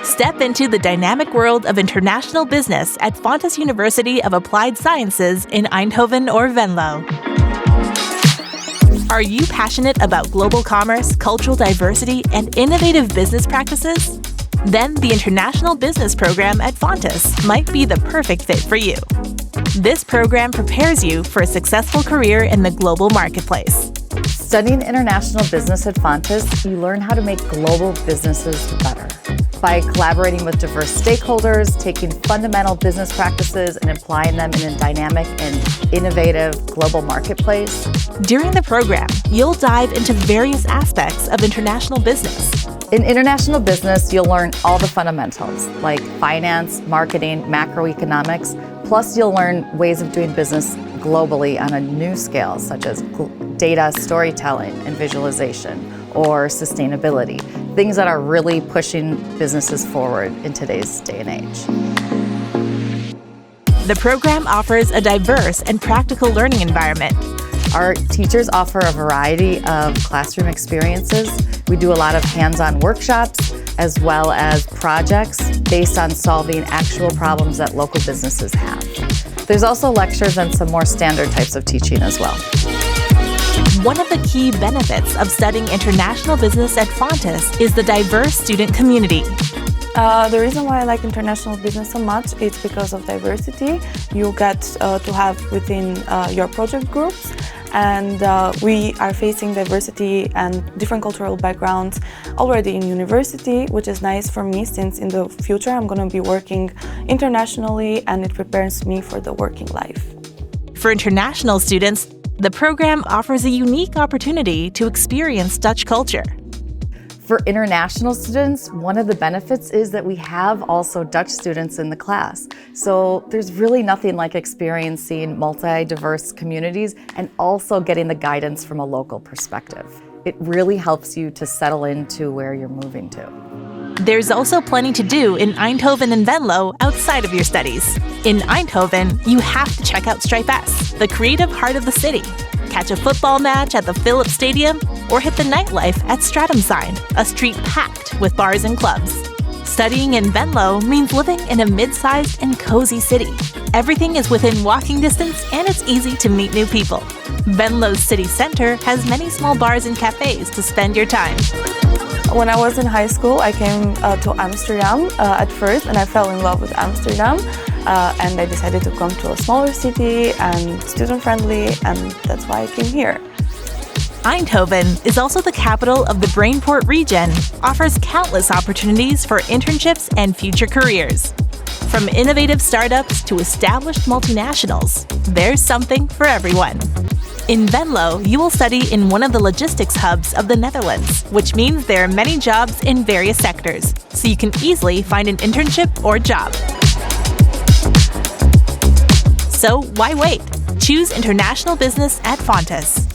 Step into the dynamic world of international business at Fontys University of Applied Sciences in Eindhoven or Venlo. Are you passionate about global commerce, cultural diversity, and innovative business practices? Then the International Business Program at Fontys might be the perfect fit for you. This program prepares you for a successful career in the global marketplace. Studying international business at Fontys, you learn how to make global businesses better. By collaborating with diverse stakeholders, taking fundamental business practices and applying them in a dynamic and innovative global marketplace. During the program, you'll dive into various aspects of international business. In international business, you'll learn all the fundamentals, like finance, marketing, macroeconomics, plus you'll learn ways of doing business globally on a new scale, such as data storytelling and visualization, or sustainability, things that are really pushing businesses forward in today's day and age. The program offers a diverse and practical learning environment. Our teachers offer a variety of classroom experiences. We do a lot of hands-on workshops as well as projects based on solving actual problems that local businesses have. There's also lectures and some more standard types of teaching as well. One of the key benefits of studying international business at Fontys is the diverse student community. The reason why I like international business so much is because of diversity. You get to have within your project groups, and we are facing diversity and different cultural backgrounds already in university, which is nice for me since in the future I'm going to be working internationally and it prepares me for the working life. For international students, the program offers a unique opportunity to experience Dutch culture. For international students, one of the benefits is that we have also Dutch students in the class. So there's really nothing like experiencing multi-diverse communities and also getting the guidance from a local perspective. It really helps you to settle into where you're moving to. There's also plenty to do in Eindhoven and Venlo outside of your studies. In Eindhoven, you have to check out Stripe S, the creative heart of the city. Catch a football match at the Philips Stadium, or hit the nightlife at Stratumside, a street packed with bars and clubs. Studying in Venlo means living in a mid-sized and cozy city. Everything is within walking distance and it's easy to meet new people. Venlo's city center has many small bars and cafes to spend your time. When I was in high school, I came to Amsterdam at first, and I fell in love with Amsterdam. And I decided to come to a smaller city and student-friendly, and that's why I came here. Eindhoven is also the capital of the Brainport region, offers countless opportunities for internships and future careers. From innovative startups to established multinationals, there's something for everyone. In Venlo, you will study in one of the logistics hubs of the Netherlands, which means there are many jobs in various sectors, so you can easily find an internship or job. So why wait? Choose international business at Fontys.